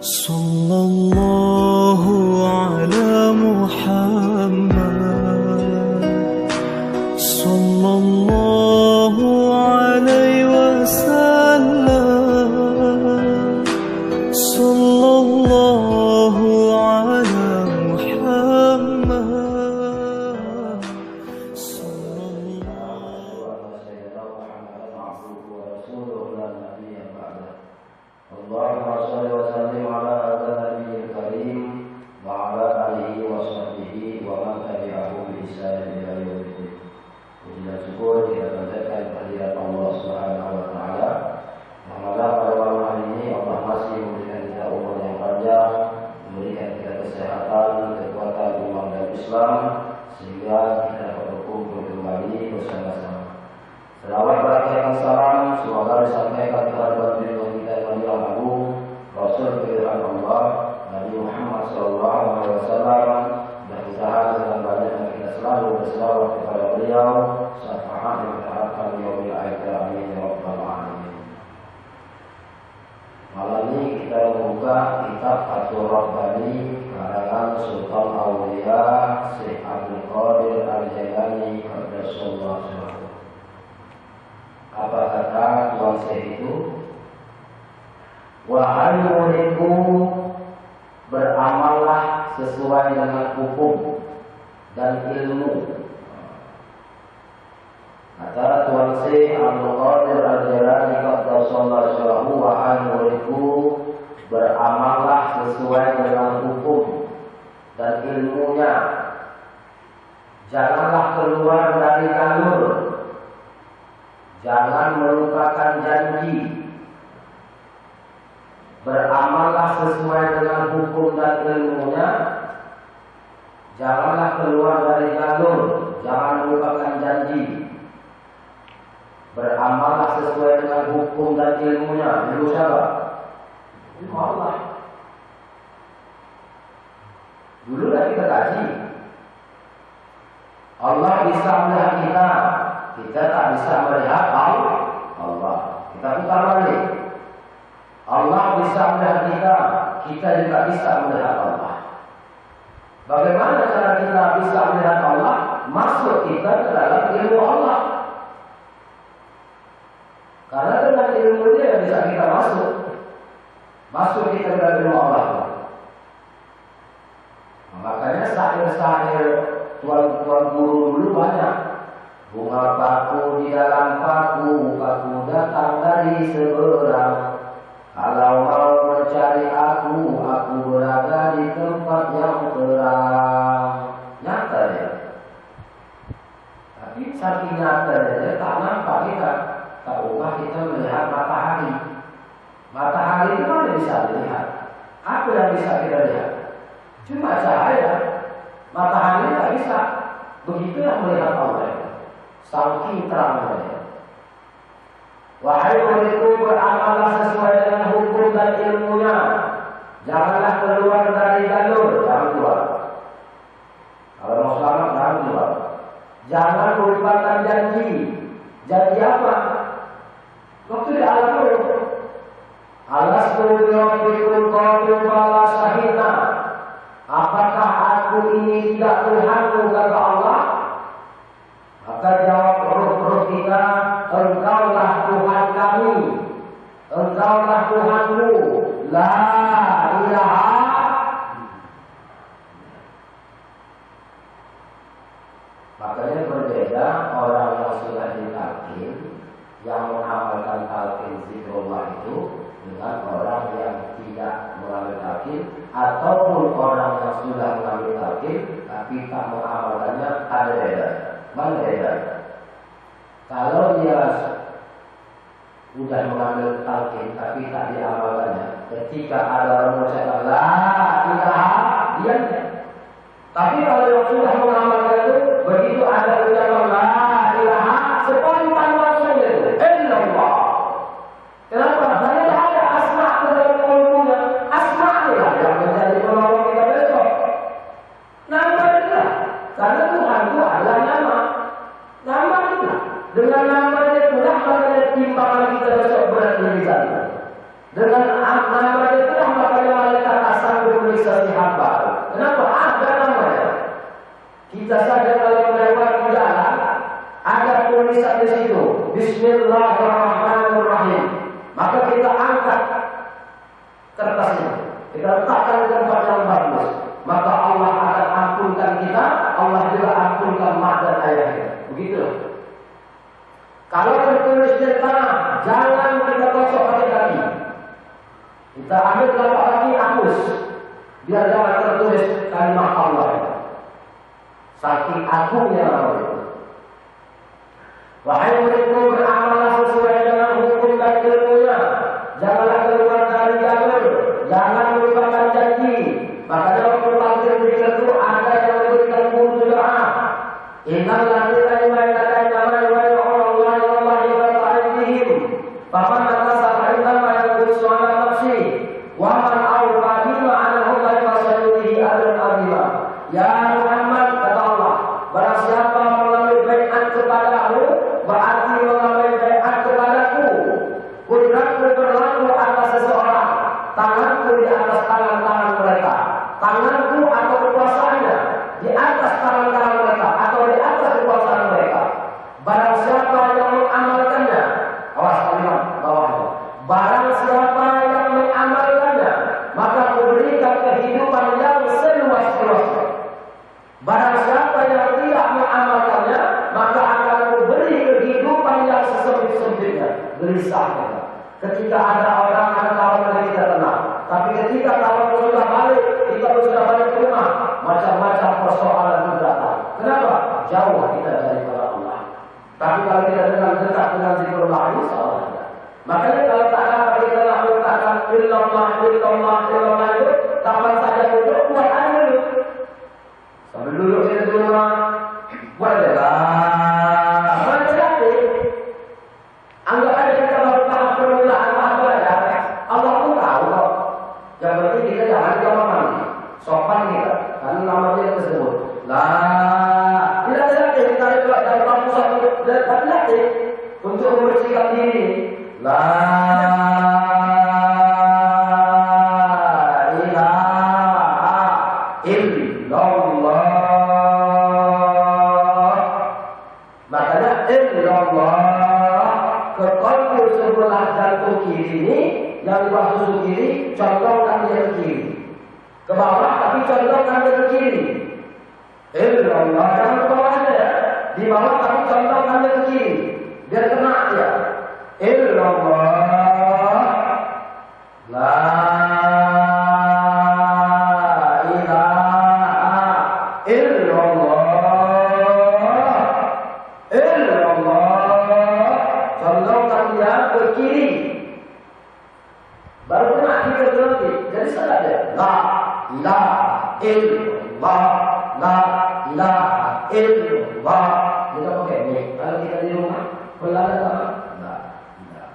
Sallallahu ala Muhammad, sallallahu alaihi wasallam, sallallahu ala Muhammad, Allahumma shalli wa sallim ala nabiyil karim wa ala alihi wa sahbihi wa man tabi'ahum bi ihsan ila yaumil din. Puji dan syukur kita panjatkan kehadirat Allah Subhanahu wa taala. Alhamdulillah pada malam hari ini Allah masih memberikan kita umur yang panjang, memberikan kita kesehatan, kekuatan iman dan Islam sehingga kita dapat berkumpul kembali bersama-sama. Selawat berikan salam semoga disampaikan kepada beliau kita yang agung, Rasul pilihan Allah, Nabi Muhammad SAW, dan kita dengan banyaknya kita selalu berselawat kepada beliau, syafaat yang diharapkan yaumil akhir, amin ya rabbal alamin. Malam ini kita membuka kitab Fathur Rabbani karangan Sultan Aulia Syekh Abdul Qadir Al-Jailani Qaddasallahu sirrahu. Apa kata Tuan Syekh itu? Wahai muridku, beramallah sesuai dengan hukum dan ilmu. Kata Tuan Syekh Abdul Qadir Al-Jailani Qaddasallahu sirrahu, wahai muridku, beramallah sesuai dengan hukum dan ilmunya. Janganlah keluar dari jalur. Jangan melupakan janji. Beramallah sesuai dengan hukum dan ilmunya. Janganlah keluar dari jalur. Jangan melupakan janji. Beramallah sesuai dengan hukum dan ilmunya. Ilmu siapa? Ilmu Allah. Dulu dah kita kaji. Allah bisa melihat kita. Kita tak bisa melihat Allah. Kita putar balik. Allah bisa melihat kita. Kita juga bisa melihat Allah. Bagaimana cara kita bisa melihat Allah? Masuk kita ke dalam ilmu Allah. Karena dengan ilmu dia bisa kita masuk. Masuk kita ke dalam ilmu Allah. Makanya syair-syair tuan-tuan guru dulu banyak. Bunga paku di dalam paku, paku datang dari seberang. Kalau mau mencari aku berada di tempat yang terang. Nyata ya. Tapi saking nyatanya dia tak nampak kita. Tak ubah kita melihat matahari. Matahari itu mana bisa dilihat? Apa yang bisa kita lihat? Cuma cahaya. Matahari tak bisa. Begitu yang melihat Allah. Saking terangnya. Wahai muridku, beramallah sesuai dengan hukum dan ilmunya. Janganlah keluar dari jalur. Jangan keluar. Kalau mau selamat, jangan keluar. Jangan melupakan janji. Janji apa? Waktu di Al-Qur'an. Alastu birabbikum qalu bala syahidna. Apakah aku ini tidak Tuhanmu, kata Allah? Maka jawab roh-roh kita, Engkaulah Tuhan kami, Engkaulah Tuhanmu, la ilaha. Makanya berbeda orang yang sudah ditalqin, yang mengamalkan talqin zikrullah itu, dengan orang yang tidak mengambil talqin, ataupun orang yang sudah mengambil talqin tapi tak mengamalkannya. Ada beda. Mana beda? Kalau dia sudah mengambil talqin tapi tak diamalkannya, ketika ada orang mengucapkan la ilaha, dia. Tapi kalau yang sudah mengamalkan itu, begitu ada ucapan la ilaha, spontan langsung itu illallah. Kenapa? Karena tidak ada asma dalam ilmunya. Asma itulah yang menjadi penolong kita besok. Nama itulah. Karena Tuhan itu adalah nama. Nama itulah. Dengan nama itulah makanya timbangan kita besok berat di sana. Dengan nama itulah makanya Kita ambil telapak kaki, hapus. Biar jangan tertulis kalimat Allah. Saking agungnya nama itu. Wahai muridku, beramallah sesuai dengan hukum dan ilmunya. Janganlah keluar dari jalur. Jangan melupakan janji. Makanya waktu takbir zikir itu ada yang memberikan wudhu doa. Innal ladzina yubayyinuna ma yubayyinuna Allah wa ta'alihim. Faman naqasa fa innama yanqusu 'ala nafsi. Wa man awfa bima 'anhu fa sayu'tihi ajran 'azima. Ya Muhammad, kata Allah, barang siapa mengambil baiat kepadamu, berarti mengambil baiat kepadaku. Kudratku berlaku atas seseorang, tanganku di atas tangan-tangan mereka. Tanganku atau kekuasaannya di atas tangan-tangan mereka atau di atas kekuasaan mereka. Barang siapa yang mengamalkannya, awas kalimat bawahnya. Barang siapa yang mengamalkannya, maka kuberikan kehidupan yang seluas-luasnya. Barang siapa yang tidak mengamalkannya, maka akan kuberi kehidupan yang sesempit-sempitnya, gelisahnya. Ketika ada orang yang kawan yang kita kenal, tapi ketika kawan sudah balik, kita sudah balik ke rumah, macam-macam persoalan itu datang. Kenapa? Jauh kita daripada Allah. Tapi kalau kita dengan dekat dengan zikrullah, insya Allah ada. Makanya kalau tak ada kita lakukan illallah itu, kapan saja duduk, buat aja dulu. Sambil duduk di rumah, buat aja lah. Anggap aja kita baru tahap permulaan apa ya. Allah pun tahu kok. Yang penting kita jangan jawab nanti. Sopan kita, karena namanya tersebut. Lah, tidak latih kita juga dari pusat dan latih untuk membersihkan diri. La ilaha illallah. Makanya illallah ke kalbu sebelah jantung kiri ini yang dimaksud kiri, condongkan dia ke kiri. Ke bawah tapi condongkan dia ke kiri. Illallah, jangan ke bawahnya ya. Di bawah tapi condongkan dia ke kiri. Biar kena ya. Illallah, la ilaha illallah, illallah. Condongkan dia ke kiri. Baru kena kita berhenti. Jadi salah dia. La ilaha illallah, la ilaha illallah. Kita pakai ini. Kalau kita di rumah, pelada apa? La ilaha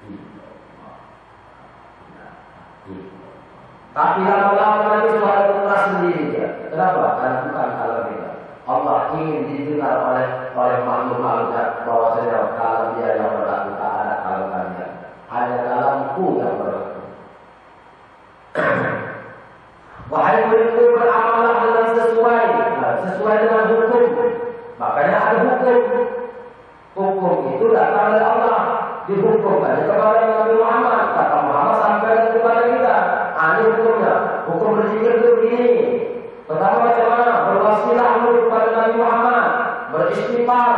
illallah. Tapi lama-lama nanti suara keras sendiri dia. Kenapa? Karena bukan kalau kita. Allah ingin didengar oleh makhluk-makhluk bahwasanya kalau dia yang berlaku tak ada kalau kalian. Hanya dalamku yang berlaku. Wahai muridku, beramallah dengan sesuai dengan hukum. Makanya ada hukum. Hukum itu datang dari Allah. Dihukumkan kepada Nabi Muhammad. Kata Muhammad sampaikan kepada kita. Ini hukumnya. Hukum berzikir itu begini. Pertama macam mana? Berwasilah kepada Nabi Muhammad. Beristighfar.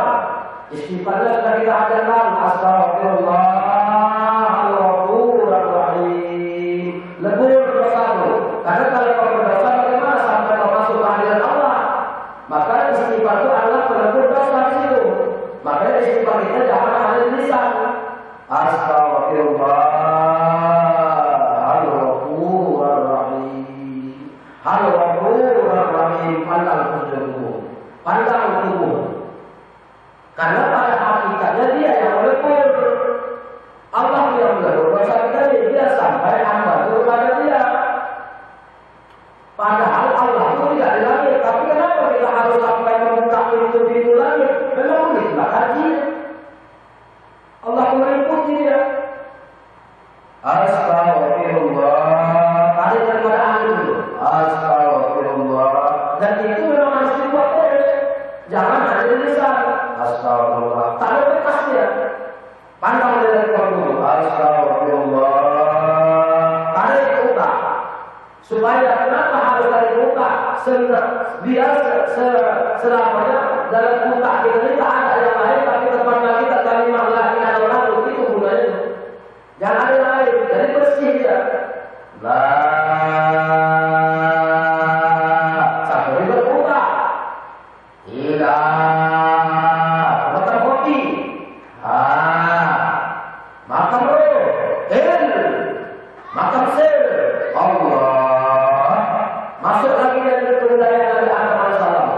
Istighfarnya sudah kita ajarkan. Astagfirullahaladzim. Lebur dosa itu. Karena kalau kau berdosa bagaimana sampai kau masuk ke hadirat Allah? Maka istighfar itu adalah pelebur dosa di situ. Makanya istighfar kita jangan hanya di lisan. Astagfirullahaladzim. Al-Rahim. Pandang tubuh. Karena pada hakikatnya dia yang melebur. Allah yang melebur dosa kita, dia sampai hamba itu kepada dia. Padahal Allah itu tidak di langit. Tapi kenapa kita harus sampai membuka pintu-pintu langit? Memang begitulah kajian. Allah meliputi dia. Astagfirullah. Tadi daripada ahli itu. Astagfirullah. Dan itu memang harus dibuat oleh. Jangan hanya di lisan. Astagfirullah. Tak ada bekasnya. Pandang dari dulu. Astagfirullah. Tarik ke muka. Supaya kenapa harus tarik ke muka? Biar selamanya dalam muka kita ini tak ada yang lain. Tapi tempatnya kita kalimat la ilaha illallah itu gunanya. Jangan ada yang lain. Jadi bersih dia. Allah. Masuk lagi dari kebudayaan Nabi Adam alaihissalam.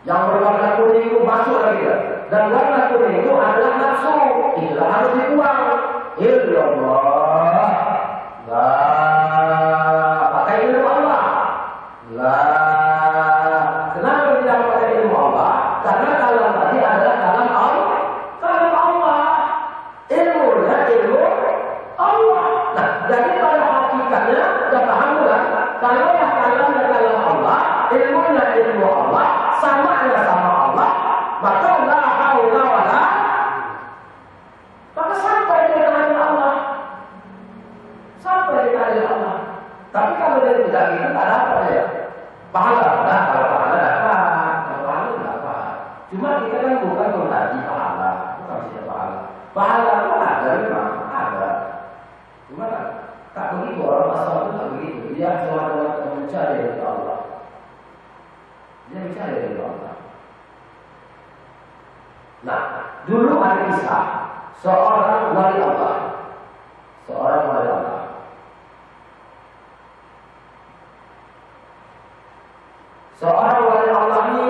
Yang berwarna kuning itu masuk lagi. Dan warna kuning itu adalah nafsu. Itulah harus dibuang. Illallah. Lah, pakai ilmu Allah. Lah, kenapa tidak pakai ilmu Allah? Karena kalam tadi adalah kalam Allah. Kalam Allah. Ilmunya ilmu Allah. Nah, jadi pada hakikatnya kita paham kan? Kalau kalamnya kalam Allah, ilmunya ilmu Allah, samanya sama Allah, maka la haula wala maka sampai di tangan Allah. Sampai di tangan Allah. Tapi kalau dia tidak gitu, tak dapat ya. Pahala, nah, kalau pahala dapat, kalau pahala dapat. Cuma kita kan bukan menghaji pahala, bukan tidak pahala. Pahala itu ada memang, ada. Cuma tak begitu, orang asal itu tak begitu. Dia cuma mencari dari Allah. Dia mencari dari Allah. Nah, dulu ada kisah seorang wali Allah. Seorang wali Allah. Seorang wali Allah ini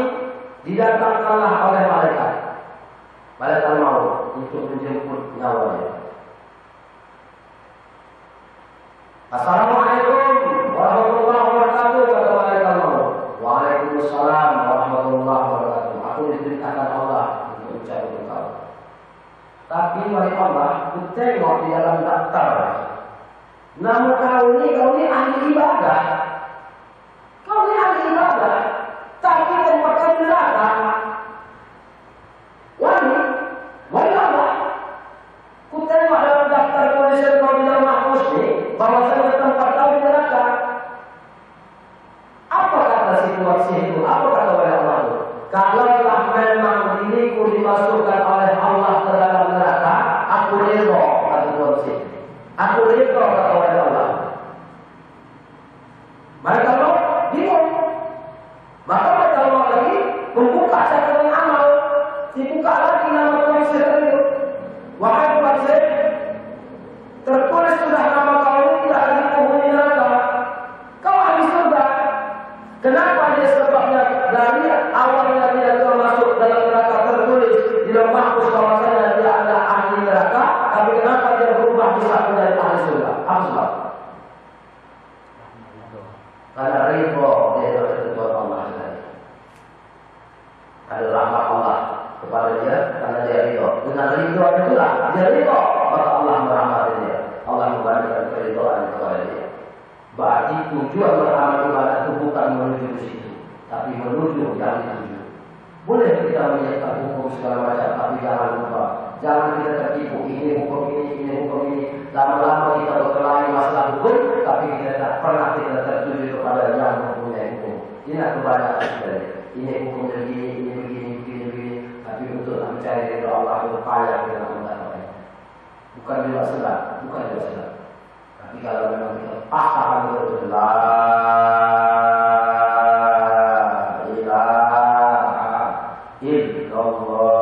didatangkanlah oleh malaikat. Malaikat maut untuk menjemput nyawanya. Assalamualaikum warahmatullahi wabarakatuh, kata malaikat maut. Waalaikumsalam warahmatullahi wabarakatuh. Aku diperintahkan Allah untuk mencari engkau. Tapi wali Allah, ku tengok di dalam daftar. Nama kau ini ahli ibadah. Kau ini ahli ibadah. Tapi tempatkan neraka. Wali Allah. Ku tengok dalam daftar tulisan kau di dalam mahfuz ini, bahwasanya tempat kau di neraka. Apa kata situasi itu? Apa kata wali Allah itu? Kalaulah memang diriku dimasukkan oleh Allah ke dalam neraka, aku ridho, kata Tuhan. Aku ridho, kata wali Allah. Mereka Allah bingung. Maka mereka Allah lagi membuka catatan amal. Dibuka lagi nama Tuhan itu. Wahai Tuhan, tertulis sudah nama kau ini tidak lagi penghuni neraka. Kau ahli surga. Kenapa dia sebabnya dari awalnya dia termasuk dalam neraka tertulis di dalam mahfuz bahwasanya dia adalah ahli neraka, tapi kenapa dia berubah bisa menjadi ahli surga? Apa sebab? Karena ridho dia dengan ketentuan Allah tadi. Ada rahmat Allah kepada dia karena dia ridho. Dengan ridho itulah dia ridho, maka Allah merahmati dia. Allah memberikan keridhaan kepada dia. Berarti tujuan beramal ibadah itu bukan menuju ke situ, tapi menuju yang dituju. Boleh kita menyiapkan hukum segala macam, tapi jangan lupa, jangan kita tertipu. Ini hukum ini. Lama-lama kita berkelahi masalah hukum, tapi kita tak pernah kita tertuju kepada yang mempunyai hukum. Ini kebanyakan sebenarnya. Ini hukum begini, ini begini. Tapi untuk mencari ridha Allah itu payah kita mendapatkan. Bukan juga senang. Tapi kalau memang kita paham betul, la ilaha illallah,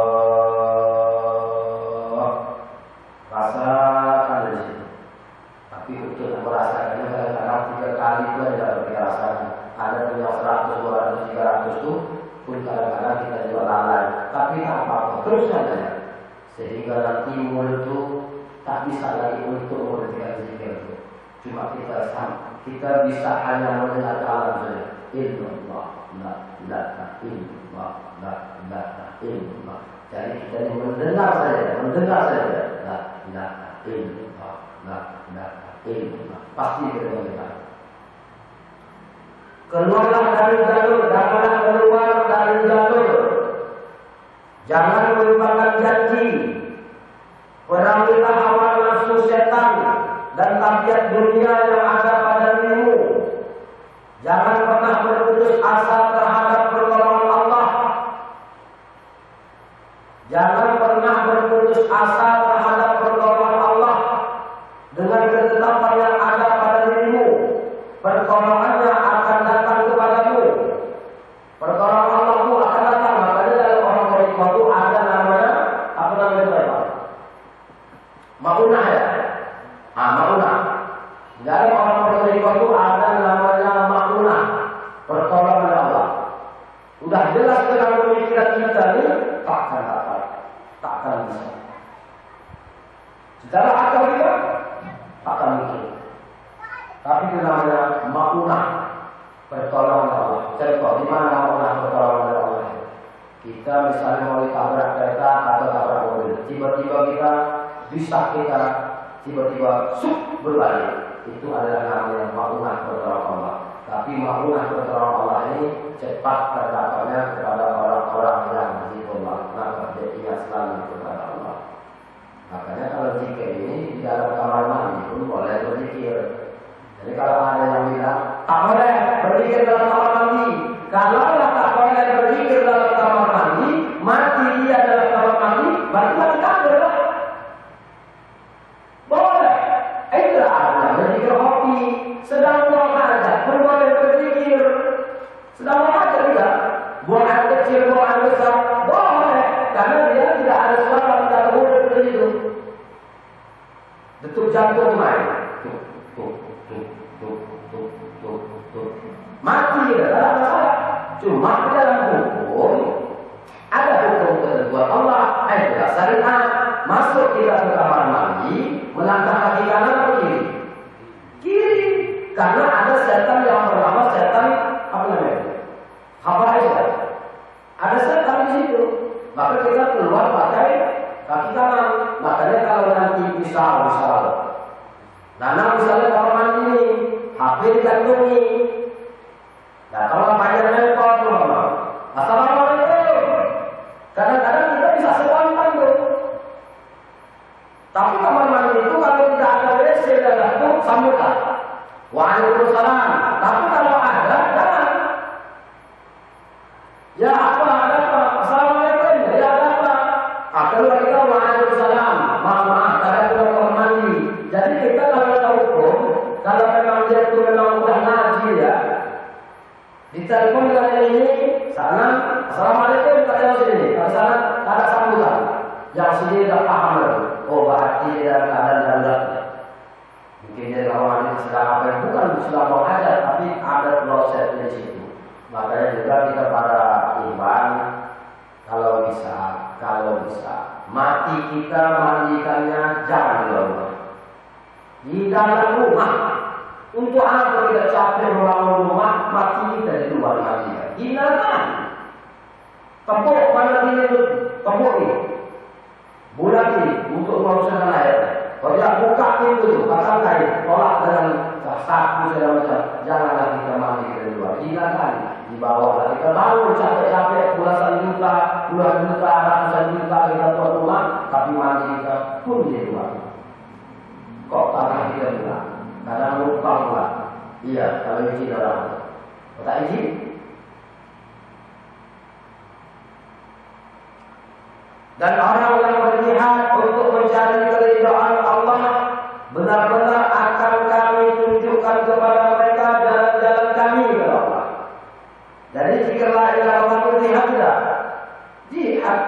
rasakan di situ. Tapi untuk merasakannya kadang-kadang 3 kali itu tidak berkerasan. Ada punya 100, 200, 300 itu pun kadang-kadang kita juga lalai. Tapi tak apa-apa, terus saja. Sehingga nanti mulut itu tak bisa lagi untuk mengerjakan zikir. Cuma kita bisa hanya mendengar kalam saja. Illallah, la ilaha illallah, la ilaha illallah. Jadi kita ini mendengar saja. La ilaha illallah, la ilaha illallah. Pasti kita mendengar. Keluarlah dari jalur, janganlah keluar dari jalur. Jangan melupakan janji. Perangilah hawa nafsu setan dan tabiat dunia yang ada pada dirimu. Jangan pernah berputus asa terhadap pertolongan Allah. Jangan pernah berputus asa terhadap pertolongan Allah. Dengan ketetapan yang ada pada dirimu, pertolongannya akan datang kepadamu. bersedekah itu ada namanya makmunah, pertolongan Allah. Udah jelas dengan pemikiran kita ini, takkan bisa. Secara akal kita takkan mungkin. Tapi itu namanya makmunah, pertolongan Allah. Contoh, di mana makmunah pertolongan Allah? Kita misalnya mau ditabrak kereta atau tabrak mobil, tiba-tiba kita tiba-tiba berbalik. Itu adalah namanya makmunah pertolongan Allah. Tapi makmunah pertolongan Allah ini cepat terdapatnya kepada orang-orang yang berzikirullah, maka dia ingat selalu kepada Allah. Makanya kalau zikir ini di dalam kamar mandi pun boleh berzikir. Jadi kalau ada yang bilang tak boleh berzikir dalam kamar mandi, kalau tak boleh berzikir dalam kamar mandi, mati dia dalam kamar mandi, berarti mati kafir lah. Boleh. Itu ada berzikir hobi, sedang buang hajat, boleh berzikir. Sedang buang hajat tidak, buang air kecil, buang air besar, boleh. Karena dia tidak ada suara, tidak boleh seperti itu. Detuk jantung main. Mati dia, tak ada masalah. Cuma di dalam hukum ada hukum ketentuan Allah, ada syariat. Masuk kita ke kamar mandi, melangkah kaki kanan atau kiri? Kiri, karena ada setan yang bernama setan apa namanya? Habaizat. Ada setan di situ. Maka kita keluar pakai kaki kanan. Makanya kalau nanti misal, Nana misalnya kamar mandi ini, HP digantungi. Nah kalau panjang handphone, assalamualaikum. Kadang-kadang kita bisa spontan tuh. Tapi kamar mandi itu kalau tidak ada WC dan itu sambutan. Waalaikumsalam. Tapi kalau ada, jangan. Ya apa? Ada apa? Assalamualaikum. Ya ada apa? Kalau kita waalaikumsalam. Maaf, kadang kita kamar mandi. Jadi kita kalau tahu hukum, kalau memang dia itu memang udah ngaji ya, ditelepon dengan ini, sana, assalamualaikum, kalian sini. Kalau sana ada sambutan, yang sini tidak paham lagi. Oh berarti dia dalam keadaan darurat. Mungkin dia kawan sedang apa yang bukan sedang mau ajar, tapi ada proses di situ. Makanya juga kita para ikhwan, kalau bisa, mati kita mandikannya jangan di rumah. Di dalam rumah. Untuk apa kita capek membangun rumah, mati kita di luar mati. Hindarkan. Tepuk mana ini itu? Tepuk ini. Bulan ini untuk merusakan air. Kalau dia buka pintu itu, pasang kain, tolak dengan sapu segala macam. Janganlah kita mati di luar. Hindarkan. Di bawah kita bangun capek-capek puluhan juta, ratusan juta kita tuan rumah, tapi mati kita pun di luar. Kok tanah kita pulang? Kadang lupa pula. Iya, kalau izin orang. Kalau tak izin, dan orang yang berjihad untuk mencari keridhaan Allah, benar-benar akan kami tunjukkan kepada mereka jalan-jalan kami kepada Allah. Jadi jika la ilaha illallah itu jihad tidak? Jihad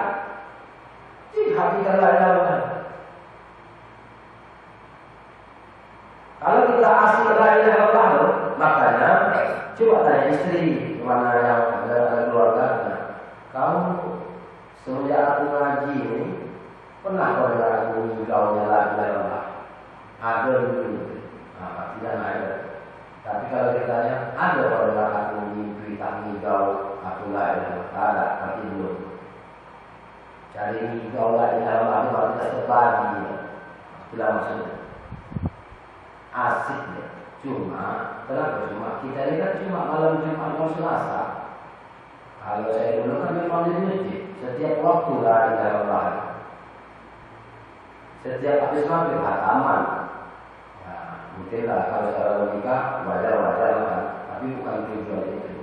jika la ilaha illallah. Kalau kita asli la ilaha illallah, makanya coba tanya istri mana yang ada keluarga, kamu semenjak aku ngaji ini pernah kau dengar aku gaulnya la ilaha illallah? Ada dulu, tidak ada. Tapi kalau ditanya ada kau dengar aku mimpi tangi gaul aku la ilaha illallah? Ada, tapi belum. Cari gaul la ilaha illallah itu tidak terbagi. Itulah maksudnya. Asik ya. Kenapa cuma? Kita ini kan cuma malam Jumat malam Selasa. Kalau saya dulu kan memang di masjid. Setiap waktu la ilaha illallah. Setiap habis maghrib hataman. Ya, mungkin lah kalau secara logika wajar kan. Tapi bukan tujuan itu.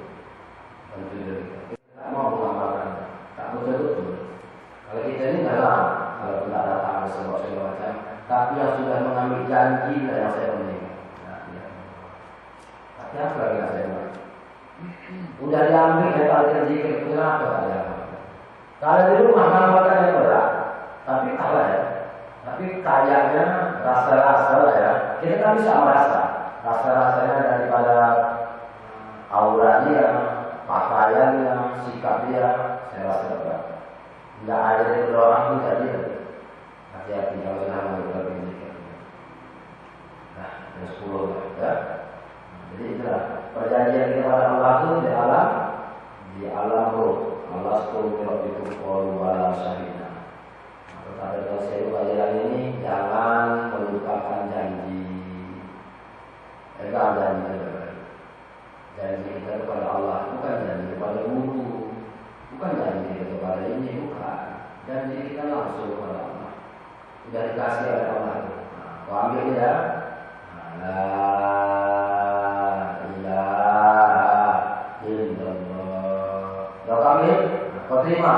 Bukan tujuan itu. Kita tak mau mengamalkan. Tak betul-betul. Kalau kita ini dalam, kalau tidak datang segala macam. Tapi yang sudah mengambil janji lah yang saya mendengar. Tapi apa yang saya buat? Udah diambil saya zikir, kenapa saya? Kalau di rumah makannya berat, tapi kalah ya. Tapi kayaknya rasa-rasa lah ya. Kita kan bisa merasa. rasa-rasanya daripada aura dia, pakaiannya, sikap dia, saya rasa nggak ada di kedua orang pun tadi. Hati-hati kalau sudah melakukan ini. Nah, yang 10 ya. Jadi itulah perjanjian kita pada Allah itu di alam roh. Allah SWT itu qalu wala syahidna. Maka pada dosa kalian ini jangan melupakan janji. Jangan janji. Janji kita kepada Allah bukan janji kepada guru, bukan janji kita kepada ini, bukan. Janji kita langsung kepada Allah. Sudah dikasih oleh Allah. Nah, kau ambil ya. La ilaha illallah. Kau ambil, kau terima.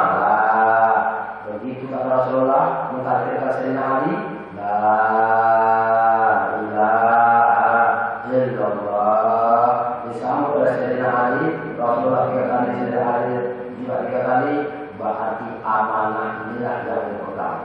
Begitu kata Rasulullah mengkafirkan Sayyidina Ali. La ilaha illallah. Disambut oleh Sayyidina Ali. Rasulullah 3 kali, Sayyidina Ali juga 3 kali. Berarti amanah inilah yang dipegang.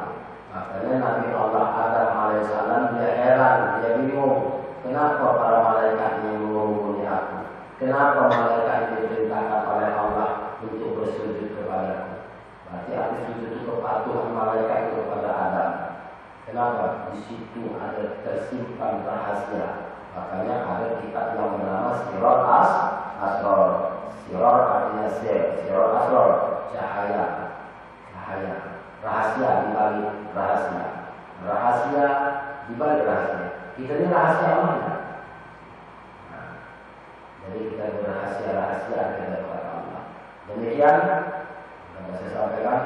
Makanya Nabi Allah Adam alaihissalam dia heran, dia bingung. Kenapa para malaikat ini menghubungi aku? Kenapa malaikat ini diperintahkan oleh Allah untuk bersujud kepadaku? Berarti habis sujud itu kepatuhan malaikat itu kepada Adam. Kenapa? Di situ ada tersimpan rahasia. Makanya ada kitab yang bernama Siror Asror. Siror artinya Siror Asror, cahaya. Rahasia di balik rahasia. Rahasia di balik rahasia. Kita ini rahasia Allah. Nah, jadi kita berrahasia-rahasia kepada Allah. Demikian yang saya sampaikan.